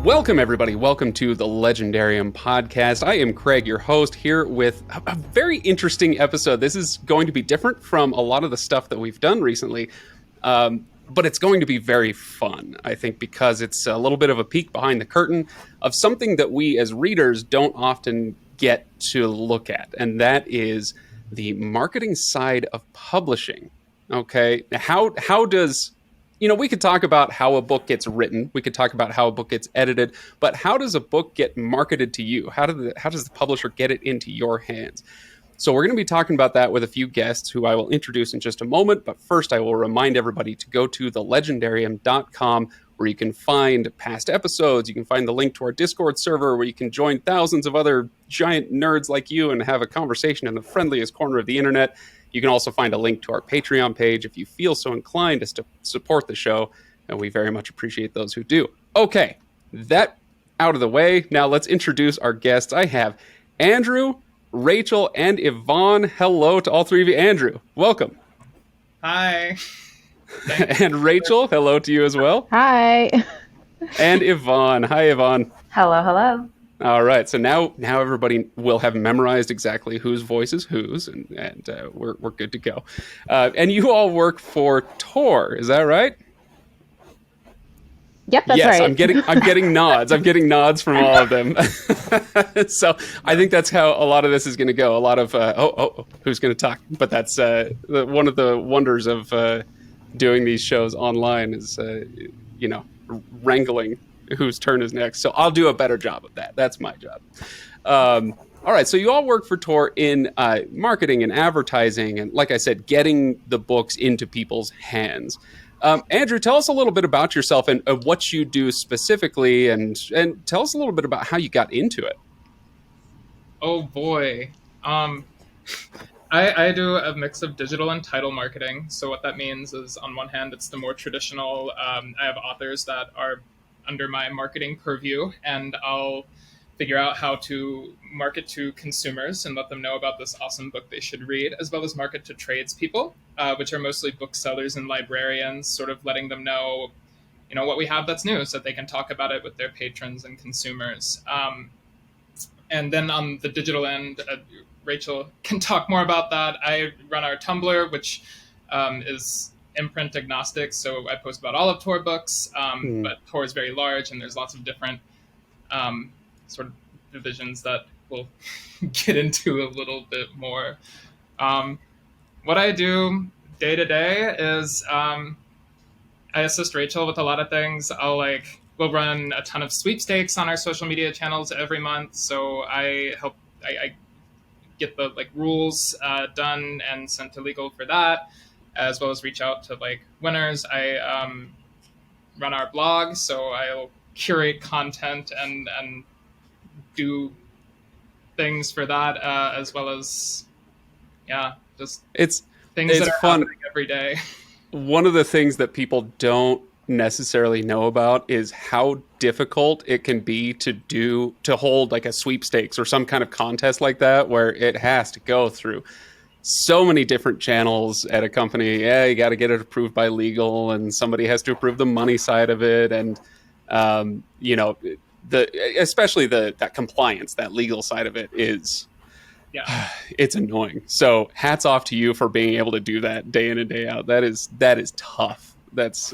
Welcome, everybody. Welcome to the Legendarium podcast. I am Craig, your host, here with a very interesting episode. This is going to be different from a lot of the stuff that we've done recently, but it's going to be very fun, I think, because it's a little bit of a peek behind the curtain of something that we as readers don't often get to look at, and that is the marketing side of publishing. Okay, how does... we could talk about how a book gets written. We could talk about how a book gets edited. But how does a book get marketed to you? How does the publisher get it into your hands? So we're going to be talking about that with a few guests who I will introduce in just a moment. But first, I will remind everybody to go to thelegendarium.com, where you can find past episodes. You can find the link to our Discord server, where you can join thousands of other giant nerds like you and have a conversation in the friendliest corner of the internet. You can also find a link to our Patreon page if you feel so inclined as to support the show, and we very much appreciate those who do. Okay, that out of the way, now let's introduce our guests. I have Andrew, Rachel, and Yvonne. Hello to all three of you. Andrew, welcome. Hi. And Rachel, hello to you as well. Hi. And Yvonne. Hi, Yvonne. Hello, hello. All right, so now everybody will have memorized exactly whose voice is whose, and we're good to go. And you all work for Tor, is that right? Yep, that's yes, right. I'm getting nods. I'm getting nods from all of them. So I think that's how a lot of this is going to go. A lot of who's going to talk? But that's one of the wonders of doing these shows online is wrangling whose turn is next. So I'll do a better job of that. That's my job. All right. So you all work for Tor in marketing and advertising. And like I said, getting the books into people's hands. Andrew, tell us a little bit about yourself and what you do specifically. And tell us a little bit about how you got into it. Oh, boy. I do a mix of digital and title marketing. So what that means is, on one hand, it's the more traditional. I have authors that are under my marketing purview, and I'll figure out how to market to consumers and let them know about this awesome book they should read, as well as market to tradespeople, which are mostly booksellers and librarians, sort of letting them know, what we have that's new so that they can talk about it with their patrons and consumers. And then on the digital end, Rachel can talk more about that. I run our Tumblr, which is imprint agnostic, so I post about all of Tor books, but Tor is very large and there's lots of different sort of divisions that we'll get into a little bit more. What I do day to day is I assist Rachel with a lot of things. We'll run a ton of sweepstakes on our social media channels every month, so I get the rules done and sent to legal for that, as well as reach out to winners. I run our blog, so I'll curate content and do things for that, as well as just things that are fun. happening every day. One of the things that people don't necessarily know about is how difficult it can be to hold a sweepstakes or some kind of contest like that, where it has to go through so many different channels at a company. Yeah, you got to get it approved by legal, and somebody has to approve the money side of it, and especially that compliance, that legal side of it is, it's annoying. So hats off to you for being able to do that day in and day out. That is tough. That's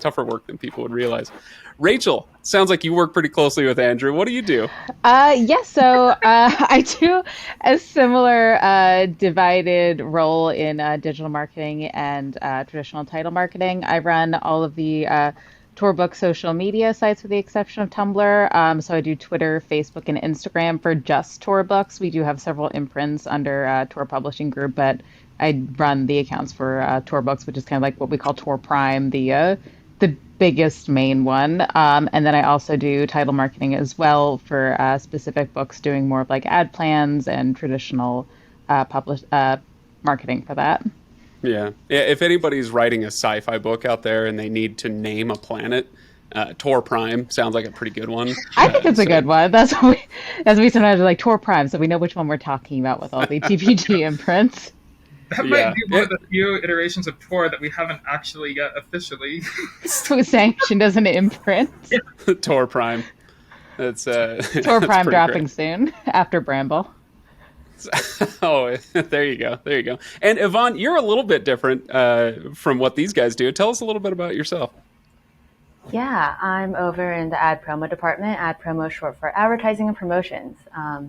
tougher work than people would realize. Rachel, sounds like you work pretty closely with Andrew. What do you do? So I do a similar divided role in digital marketing and traditional title marketing. I run all of the Tor Book social media sites with the exception of Tumblr. So I do Twitter, Facebook, and Instagram for just Tor Books. We do have several imprints under Tor Publishing Group, but I run the accounts for Tor Books, which is kind of like what we call Tor Prime, the biggest main one. And then I also do title marketing as well for specific books, doing more of ad plans and traditional marketing for that. Yeah. If anybody's writing a sci-fi book out there and they need to name a planet, Tor Prime sounds like a pretty good one. I think it's a good one. That's what we sometimes are Tor Prime, so we know which one we're talking about with all the TPG imprints. That might Yeah. be one of the few iterations of Tor that we haven't actually yet officially. Sanctioned as an imprint. Tor Prime. That's Tor that's Prime pretty great. dropping soon after Bramble. Oh, there you go. There you go. And Yvonne, you're a little bit different from what these guys do. Tell us a little bit about yourself. Yeah, I'm over in the ad promo department. Ad promo is short for advertising and promotions.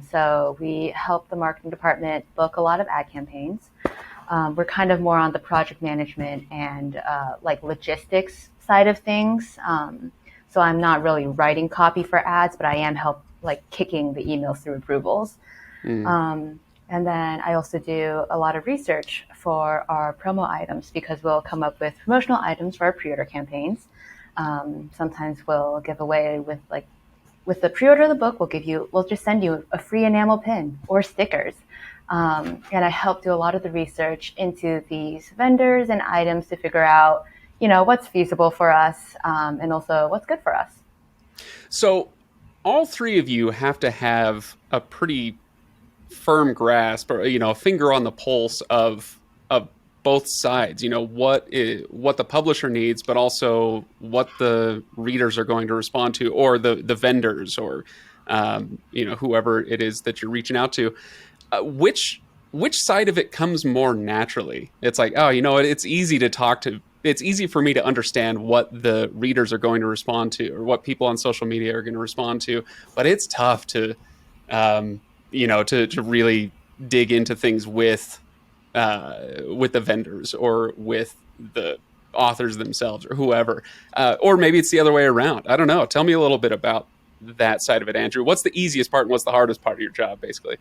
So we help the marketing department book a lot of ad campaigns. We're kind of more on the project management and like logistics side of things. So I'm not really writing copy for ads, but I am kicking the emails through approvals. And then I also do a lot of research for our promo items because we'll come up with promotional items for our pre-order campaigns. Sometimes we'll give away with the pre-order of the book, we'll just send you a free enamel pin or stickers. And I help do a lot of the research into these vendors and items to figure out, what's feasible for us, and also what's good for us. So all three of you have to have a pretty firm grasp, or a finger on the pulse of both sides. What the publisher needs, but also what the readers are going to respond to, or the vendors, or whoever it is that you're reaching out to. Which side of it comes more naturally? It's like, oh, it's easy to talk to. It's easy for me to understand what the readers are going to respond to, or what people on social media are going to respond to. But it's tough to to really dig into things with the vendors, or with the authors themselves, or whoever. Or maybe it's the other way around. I don't know. Tell me a little bit about that side of it, Andrew. What's the easiest part and what's the hardest part of your job, basically?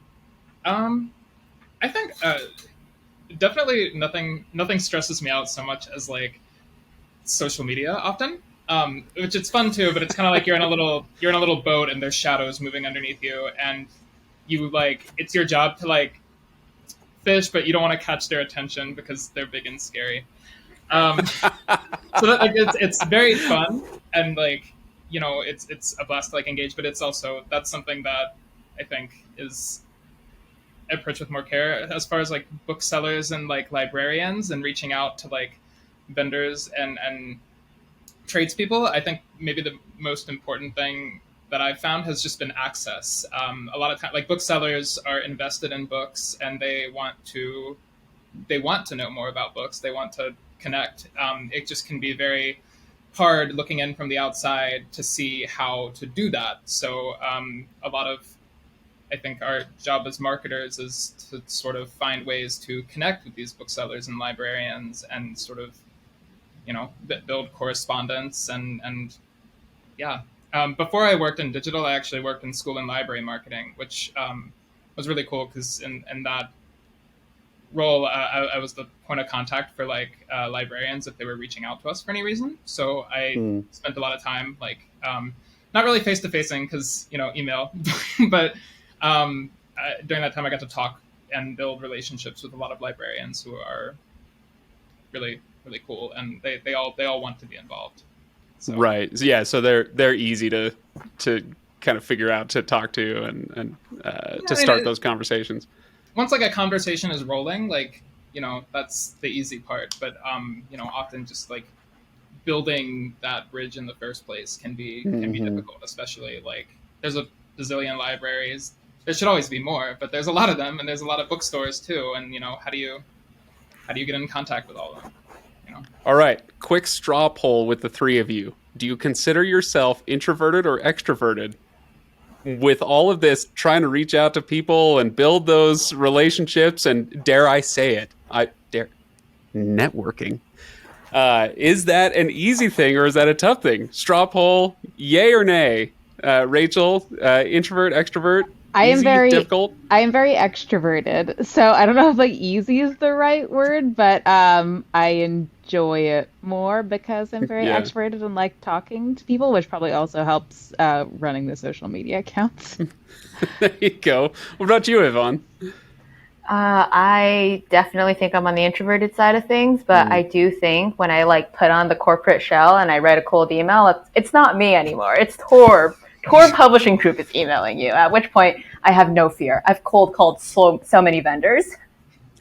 I think definitely nothing stresses me out so much as like social media often. Which it's fun too, but it's kind of like you're in a little boat and there's shadows moving underneath you, and it's your job to fish, but you don't want to catch their attention because they're big and scary. So that it's very fun, and it's a blast to engage, but that's something that I think is approached with more care as far as booksellers and librarians, and reaching out to vendors and tradespeople. I think maybe the most important thing that I've found has just been access. A lot of time, booksellers are invested in books, and they want to know more about books. They want to connect. It just can be very hard looking in from the outside to see how to do that. So a lot of, I think, our job as marketers is to sort of find ways to connect with these booksellers and librarians, and sort of, build correspondence and yeah. Before I worked in digital, I actually worked in school and library marketing, which was really cool because in that role, I was the point of contact for librarians if they were reaching out to us for any reason. So I spent a lot of time not really face to facing because email, but during that time I got to talk and build relationships with a lot of librarians who are really really cool, and they all want to be involved. So. Right. Yeah. So they're easy to kind of figure out, to talk to, and to start those conversations. Once a conversation is rolling, that's the easy part. But often just building that bridge in the first place can be difficult, especially there's a bazillion libraries. There should always be more, but there's a lot of them, and there's a lot of bookstores too. And how do you get in contact with all of them? All right, quick straw poll with the three of you. Do you consider yourself introverted or extroverted? With all of this, trying to reach out to people and build those relationships, and dare I say it, networking. Is that an easy thing, or is that a tough thing? Straw poll, yay or nay? Rachel, introvert, extrovert? Difficult? I am very extroverted, so I don't know if easy is the right word, but I enjoy it more because I'm very extroverted and like talking to people, which probably also helps running the social media accounts. There you go. What about you, Yvonne? I definitely think I'm on the introverted side of things, but I do think when I put on the corporate shell and I write a cold email, it's not me anymore. It's Tor Publishing Group is emailing you, at which point I have no fear. I've cold called so many vendors.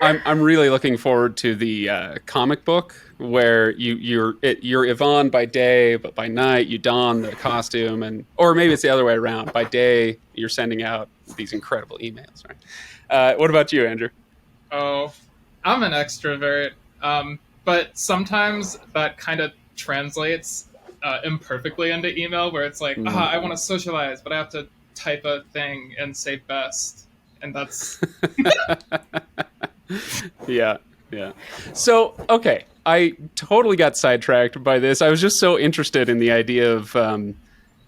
I'm really looking forward to the comic book where you're Yvonne by day, but by night you don the costume, or maybe it's the other way around. By day you're sending out these incredible emails, right? What about you, Andrew? Oh, I'm an extrovert, but sometimes that kind of translates imperfectly into email, where it's like, I want to socialize, but I have to type a thing and say best, and that's Yeah. So, okay, I totally got sidetracked by this. I was just so interested in the idea of,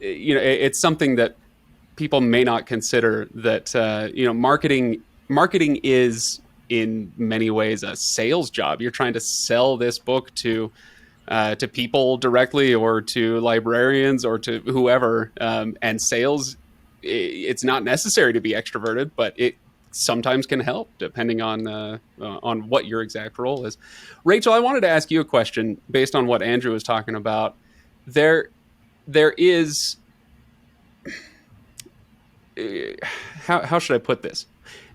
it's something that people may not consider that, marketing is in many ways a sales job. You're trying to sell this book to people directly, or to librarians, or to whoever. And sales, it's not necessary to be extroverted, but it sometimes can help depending on what your exact role is. Rachel, I wanted to ask you a question based on what Andrew was talking about. There is how should I put this?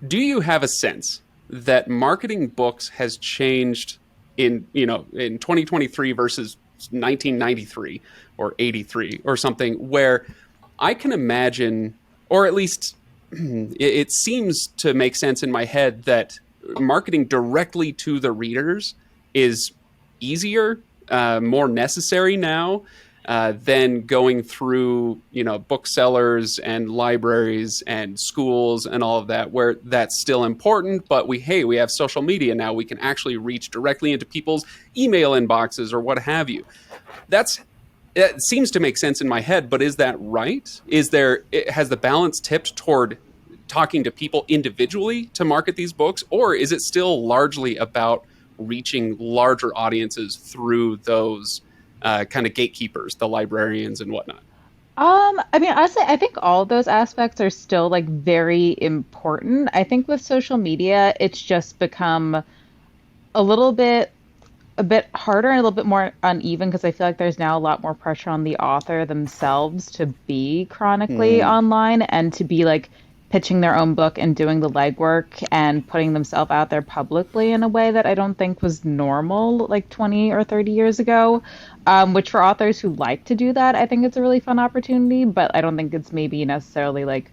Do you have a sense that marketing books has changed in 2023 versus 1993 or 83 or something, where I can imagine, or at least it seems to make sense in my head, that marketing directly to the readers is easier, more necessary now than going through, booksellers and libraries and schools and all of that, where that's still important. But we have social media now. We can actually reach directly into people's email inboxes or what have you. It seems to make sense in my head, but is that right? Has the balance tipped toward talking to people individually to market these books, or is it still largely about reaching larger audiences through those kind of gatekeepers, the librarians and whatnot? I mean, honestly, I think all of those aspects are still like very important. I think with social media, it's just become a little bit a bit harder and a little bit more uneven, because I feel like there's now a lot more pressure on the author themselves to be chronically online and to be like pitching their own book and doing the legwork and putting themselves out there publicly in a way that I don't think was normal like 20 or 30 years ago. Which for authors who like to do that, I think it's a really fun opportunity, but I don't think it's maybe necessarily like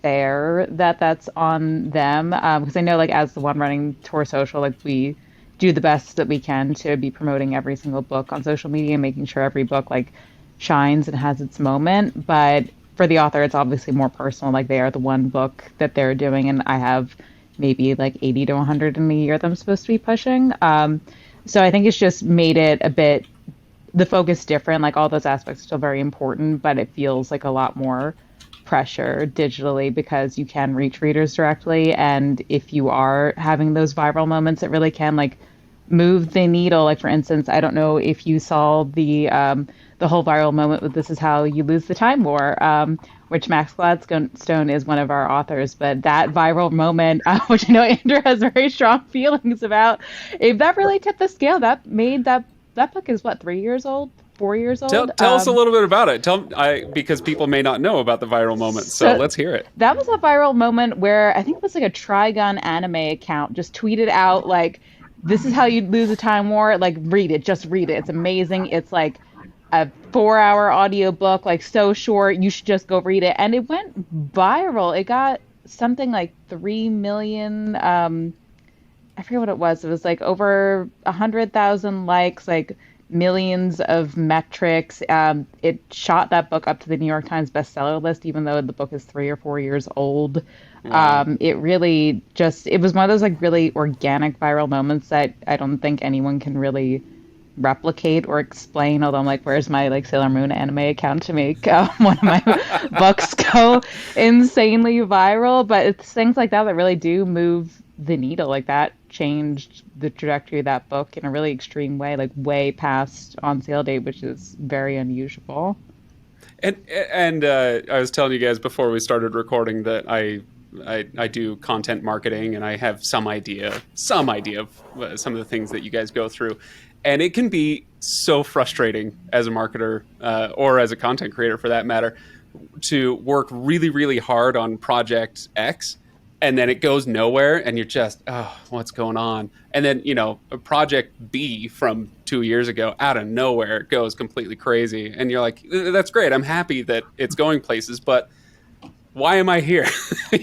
fair that that's on them. Because I know like as the one running Tour Social, like we do the best that we can to be promoting every single book on social media, making sure every book like shines and has its moment. But for the author, it's obviously more personal. Like they are the one book that they're doing, and I have maybe like 80 to 100 in a year that I'm supposed to be pushing. So I think it's just made it a bit, the focus different. Like all those aspects are still very important, but it feels like a lot more pressure digitally because you can reach readers directly. And if you are having those viral moments, it really can like move the needle. Like for instance, I don't know if you saw the whole viral moment with "This Is How You Lose the Time War," which Max Gladstone is one of our authors. But that viral moment, which I know Andrew has very strong feelings about, if that really tipped the scale, that made that book is what, 3 years old, 4 years old. Tell us a little bit about it. Because people may not know about the viral moment, so let's hear it. That was a viral moment where I think it was like a Trigun anime account just tweeted out like, "This is how you lose a time war. Like, read it. Just read it. It's amazing. It's like a 4-hour audiobook, like so short. You should just go read it." And it went viral. It got something like 3 million. I forget what it was. It was like over 100,000 likes, like millions of metrics. It shot that book up to the New York Times bestseller list, even though the book is 3 or 4 years old. Wow. It really it was one of those like really organic viral moments that I don't think anyone can really replicate or explain. Although I'm like, where's my like Sailor Moon anime account to make one of my books go insanely viral? But it's things like that that really do move the needle. Like that changed the trajectory of that book in a really extreme way, like way past on sale date, which is very unusual. And I was telling you guys before we started recording that I do content marketing, and I have some idea of some of the things that you guys go through. And it can be so frustrating as a marketer or as a content creator for that matter to work really, really hard on project X and then it goes nowhere, and you're just, oh, what's going on? And then, a project B from 2 years ago, out of nowhere, goes completely crazy, and you're like, that's great, I'm happy that it's going places, but why am I here?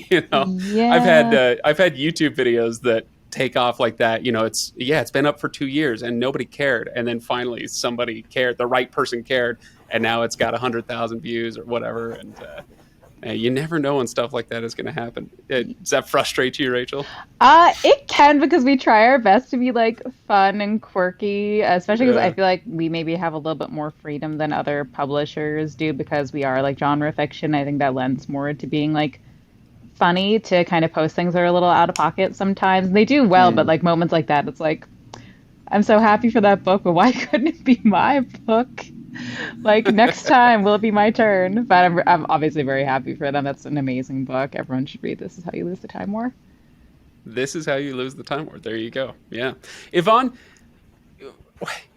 Yeah. I've had YouTube videos that take off like that. It's been up for 2 years and nobody cared, and then finally somebody cared, the right person cared, and now it's got 100,000 views or whatever, and you never know when stuff like that is going to happen. Does that frustrate you, Rachel? It can, because we try our best to be like fun and quirky, especially because I Yeah. feel like we maybe have a little bit more freedom than other publishers do because we are like genre fiction. I think that lends more to being like funny, to kind of post things that are a little out of pocket sometimes. They do well, but like moments like that, it's like, I'm so happy for that book, but why couldn't it be my book? Like, next time will it be my turn? But I'm obviously very happy for them. That's an amazing book. Everyone should read This Is How You Lose the Time War. This is how you lose the time war. There you go. Yeah. Yvonne,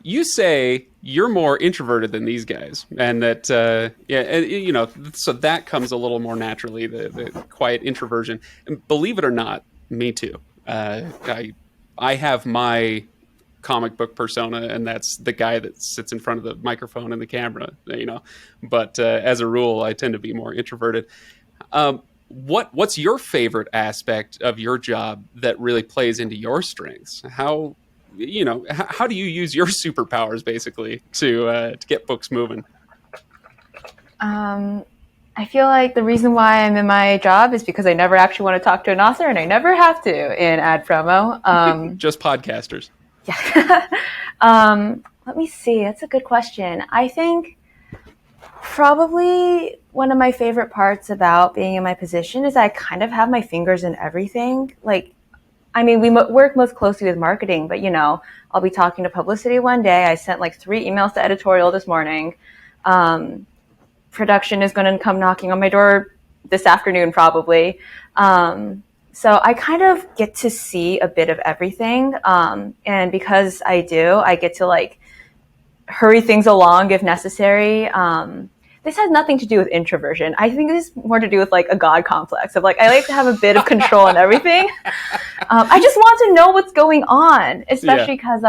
you say you're more introverted than these guys, and that so that comes a little more naturally, the quiet introversion. And believe it or not, me too. I have my comic book persona, and that's the guy that sits in front of the microphone and the camera. But as a rule, I tend to be more introverted. What's your favorite aspect of your job that really plays into your strengths? How do you use your superpowers basically to get books moving? I feel like the reason why I'm in my job is because I never actually want to talk to an author, and I never have to in ad promo. Just podcasters. Yeah. Let me see. That's a good question. I think probably one of my favorite parts about being in my position is I kind of have my fingers in everything. Like, I mean, we work most closely with marketing, but I'll be talking to publicity one day. I sent like 3 emails to editorial this morning. Production is going to come knocking on my door this afternoon, probably. So I kind of get to see a bit of everything. And because I do, I get to like hurry things along if necessary. This has nothing to do with introversion. I think this is more to do with like a God complex of like, I like to have a bit of control on everything. I just want to know what's going on, especially because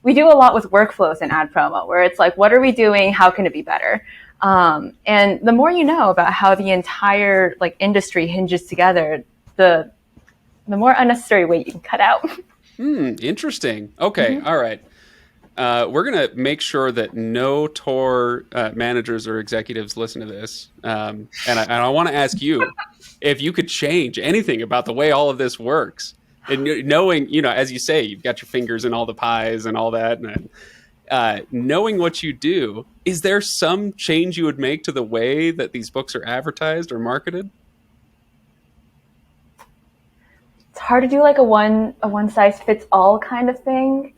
we do a lot with workflows in ad promo, where it's like, what are we doing? How can it be better? And the more you know about how the entire like industry hinges together, the more unnecessary weight you can cut out. Interesting. Okay. Mm-hmm. All right. We're going to make sure that no Tor managers or executives listen to this. And I want to ask you if you could change anything about the way all of this works. And knowing, as you say, you've got your fingers in all the pies and all that. And knowing what you do, is there some change you would make to the way that these books are advertised or marketed? It's hard to do like a one size fits all kind of thing.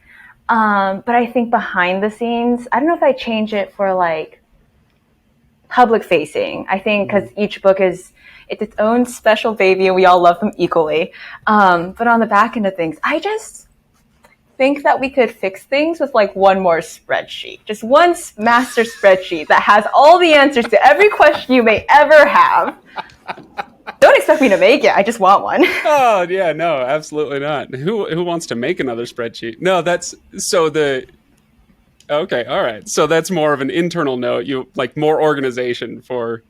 But I think behind the scenes, I don't know if I change it for like public facing. I think because each book it's its own special baby and we all love them equally. But on the back end of things, I just think that we could fix things with like one more spreadsheet, just one master spreadsheet that has all the answers to every question you may ever have. Don't expect me to make it. I just want one. Oh yeah, no, absolutely not. Who wants to make another spreadsheet? No, that's so the. Okay, all right. So that's more of an internal note. You like more organization for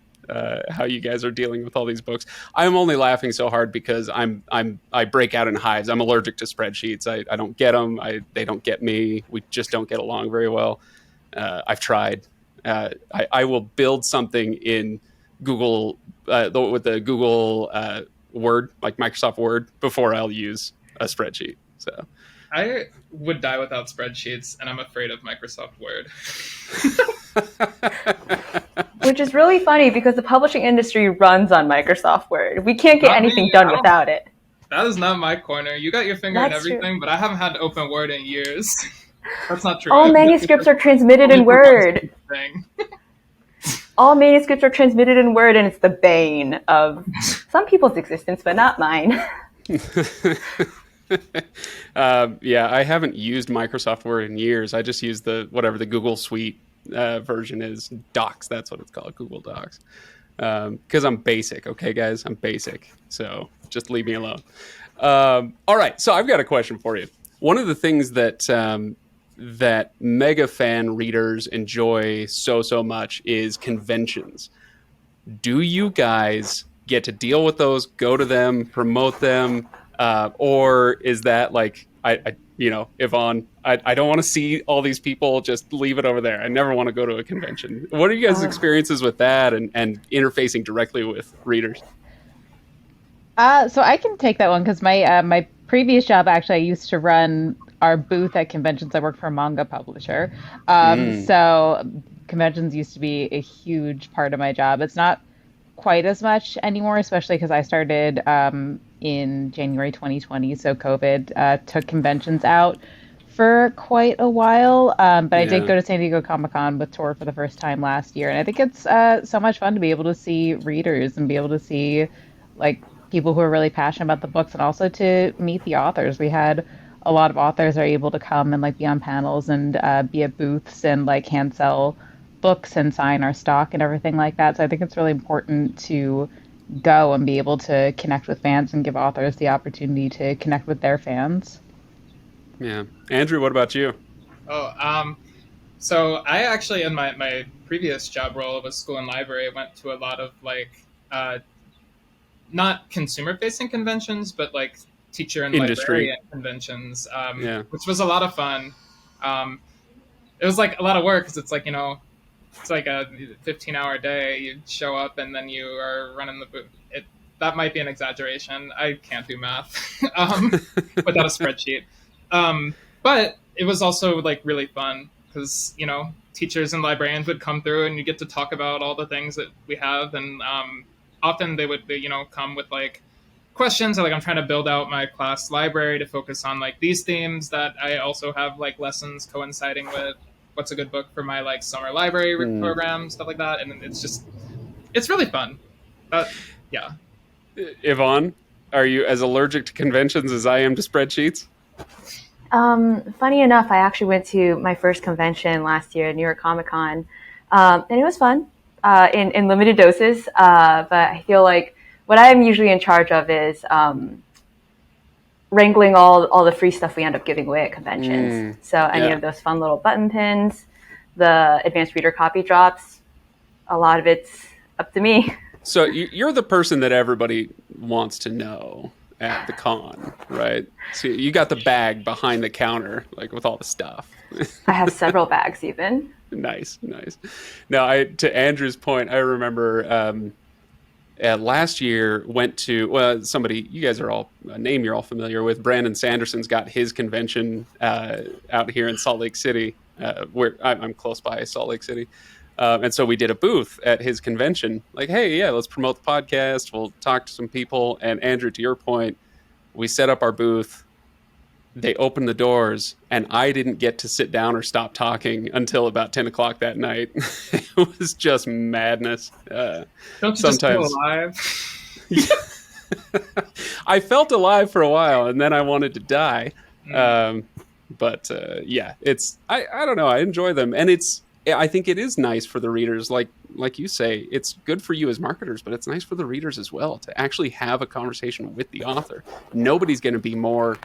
how you guys are dealing with all these books. I'm only laughing so hard because I break out in hives. I'm allergic to spreadsheets. I don't get them. They don't get me. We just don't get along very well. I've tried. I will build something in Google with the Google Word, like Microsoft Word, before I'll use a spreadsheet. So I would die without spreadsheets, and I'm afraid of Microsoft Word. Which is really funny because the publishing industry runs on Microsoft Word. We can't get anything done without it. That is not my corner. You got your finger in everything, but I haven't had open Word in years. That's not true. All manuscripts are transmitted in Word. All manuscripts are transmitted in Word, and it's the bane of some people's existence, but not mine. Yeah, I haven't used Microsoft Word in years. I just use whatever the Google Suite version is. Docs, that's what it's called, Google Docs. Because I'm basic, okay, guys? I'm basic. So Just leave me alone. All right, so I've got a question for you. One of the things that that mega fan readers enjoy so much is conventions. Do you guys get to deal with those, go to them, promote them, or is that like Yvonne, I don't want to see all these people, just leave it over there. I never want to go to a convention. What are you guys' experiences with that and interfacing directly with readers? So I can take that one because my previous job, actually, I used to run our booth at conventions. I worked for a manga publisher. So conventions used to be a huge part of my job. It's not quite as much anymore, especially because I started in January 2020. So COVID took conventions out for quite a while. But I did go to San Diego Comic-Con with Tor for the first time last year. And I think it's so much fun to be able to see readers and be able to see like people who are really passionate about the books and also to meet the authors. We had a lot of authors are able to come and like be on panels and be at booths and like hand sell books and sign our stock and everything like that. So I think it's really important to go and be able to connect with fans and give authors the opportunity to connect with their fans. Yeah. Andrew, what about you? So I actually, in my previous job role of a school and library, went to a lot of like, not consumer-facing conventions, but like teacher and librarian conventions, which was a lot of fun. It was like a lot of work because it's like, it's like a 15-hour day. You show up and then you are running the booth. That might be an exaggeration. I can't do math without a spreadsheet. But it was also like really fun because, teachers and librarians would come through and you get to talk about all the things that we have. And often they would, come with like questions. Like I'm trying to build out my class library to focus on like these themes that I also have like lessons coinciding with what's a good book for my like summer library program, stuff like that. And it's really fun. Yeah. Yvonne, are you as allergic to conventions as I am to spreadsheets? Funny enough, I actually went to my first convention last year, New York Comic Con, and it was fun in limited doses. But I feel like what I'm usually in charge of is wrangling all the free stuff we end up giving away at conventions. So any of those fun little button pins, the advanced reader copy drops, a lot of it's up to me. So you're the person that everybody wants to know at the con, right? So you got the bag behind the counter, like with all the stuff. I have several bags even. Nice. Now, to Andrew's point, I remember last year went to somebody you guys are all a name you're all familiar with. Brandon Sanderson's got his convention out here in Salt Lake City, where I'm close by Salt Lake City. And so we did a booth at his convention. Like, hey, yeah, let's promote the podcast. We'll talk to some people. And Andrew, to your point, we set up our booth. They opened the doors, and I didn't get to sit down or stop talking until about 10 o'clock that night. It was just madness. Don't you just feel alive? I felt alive for a while, and then I wanted to die. But it's I don't know. I enjoy them, and I think it is nice for the readers, like you say, it's good for you as marketers, but it's nice for the readers as well to actually have a conversation with the author. Nobody's going to be more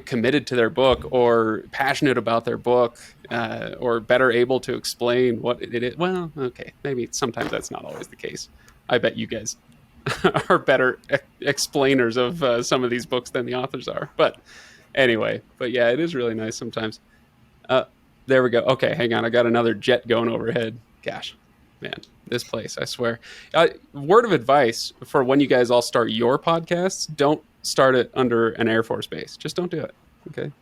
committed to their book or passionate about their book or better able to explain what it is. Well, okay, maybe sometimes that's not always the case. I bet you guys are better explainers of some of these books than the authors are. But anyway, yeah, it is really nice sometimes. There we go. Okay, hang on. I got another jet going overhead. Gosh, man, this place, I swear. Word of advice for when you guys all start your podcasts, don't start it under an Air Force base. Just don't do it. Okay?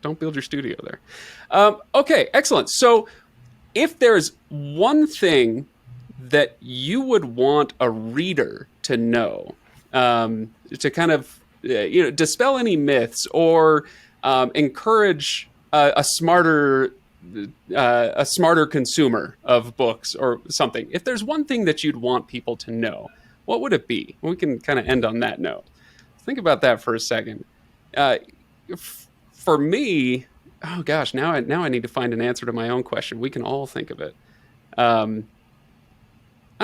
Don't build your studio there. Okay, excellent. So if there's one thing that you would want a reader to know, to kind of dispel any myths or encourage a smarter consumer of books or something. If there's one thing that you'd want people to know, what would it be? We can kind of end on that note. Think about that for a second. For me, oh gosh, now I need to find an answer to my own question. We can all think of it. I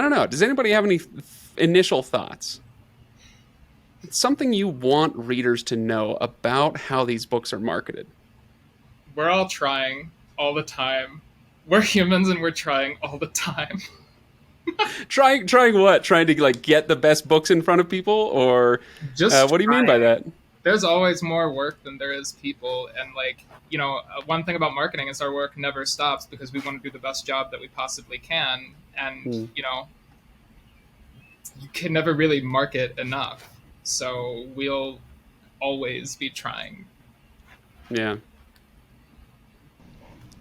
don't know. Does anybody have any initial thoughts? something you want readers to know about how these books are marketed? We're all trying all the time. We're humans and we're trying all the time. Trying what? Trying to like get the best books in front of people, or Just what do you mean by that? There's always more work than there is people, and like, one thing about marketing is our work never stops because we want to do the best job that we possibly can, and you can never really market enough, so we'll always be trying. Yeah.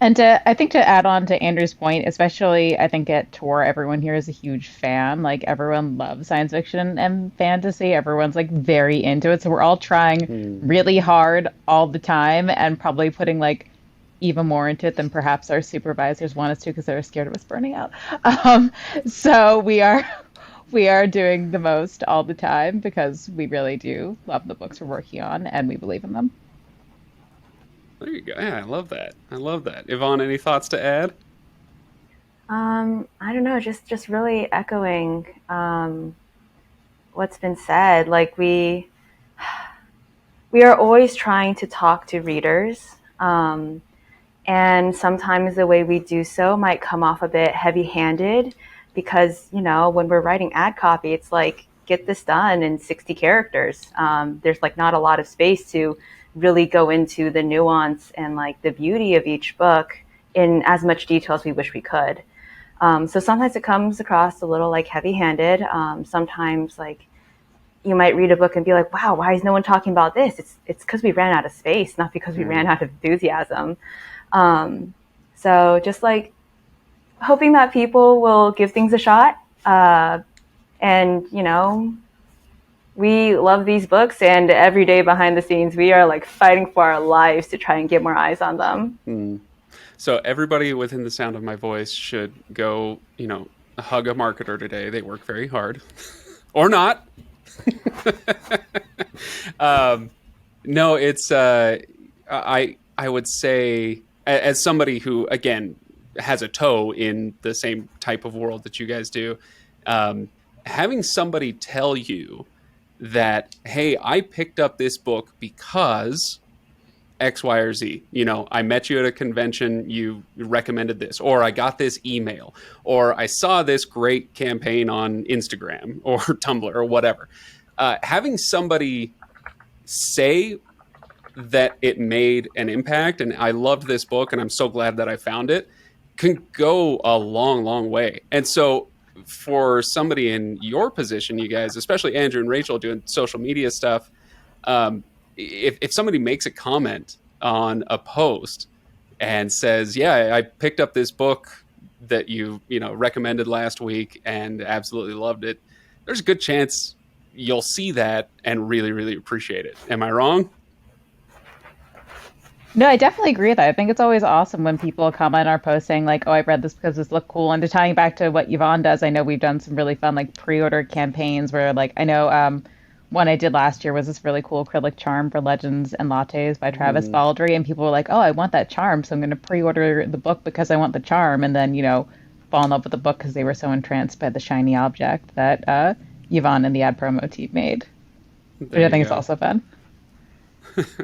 And I think to add on to Andrew's point, especially I think at Tor, everyone here is a huge fan. Like everyone loves science fiction and fantasy. Everyone's like very into it. So we're all trying really hard all the time and probably putting like even more into it than perhaps our supervisors want us to because they're scared of us burning out. So we are doing the most all the time because we really do love the books we're working on and we believe in them. There you go. Yeah, I love that. I love that. Yvonne, any thoughts to add? I don't know, just really echoing what's been said. Like we are always trying to talk to readers, and sometimes the way we do so might come off a bit heavy-handed because when we're writing ad copy, it's like get this done in 60 characters. There's like not a lot of space to really go into the nuance and like the beauty of each book in as much detail as we wish we could. So sometimes it comes across a little like heavy-handed. Sometimes like you might read a book and be like, wow, why is no one talking about this? It's because we ran out of space, not because we ran out of enthusiasm. So just like hoping that people will give things a shot. And we love these books, and every day behind the scenes, we are like fighting for our lives to try and get more eyes on them. So everybody within the sound of my voice should go, hug a marketer today. They work very hard, or not. No, it's I would say, as somebody who again has a toe in the same type of world that you guys do, having somebody tell you that, hey, I picked up this book because X, Y, or Z. I met you at a convention, you recommended this, or I got this email, or I saw this great campaign on Instagram or Tumblr or whatever. Having somebody say that it made an impact and I loved this book and I'm so glad that I found it can go a long, long way. And so for somebody in your position, you guys, especially Andrew and Rachel doing social media stuff, if somebody makes a comment on a post and says, yeah, I picked up this book that you recommended last week and absolutely loved it, there's a good chance you'll see that and really, really appreciate it. Am I wrong? No, I definitely agree with that. I think it's always awesome when people comment on our post saying like, "Oh, I read this because this looked cool." And to tying back to what Yvonne does, I know we've done some really fun like pre-order campaigns where like I know one I did last year was this really cool acrylic charm for Legends and Lattes by Travis Baldry, and people were like, "Oh, I want that charm, so I'm going to pre-order the book because I want the charm," and then fall in love with the book because they were so entranced by the shiny object that Yvonne and the ad promo team made, which I think is also fun.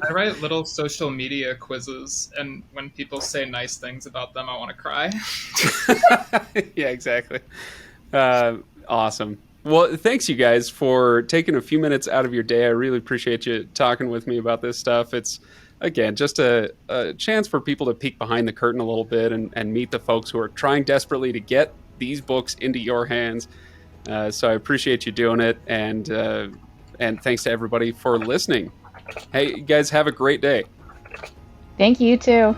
I write little social media quizzes, and when people say nice things about them, I want to cry. Yeah, exactly. Awesome. Well, thanks you guys for taking a few minutes out of your day. I really appreciate you talking with me about this stuff. It's, again, just a chance for people to peek behind the curtain a little bit and meet the folks who are trying desperately to get these books into your hands. So I appreciate you doing it, and thanks to everybody for listening. Hey, you guys have a great day. Thank you too.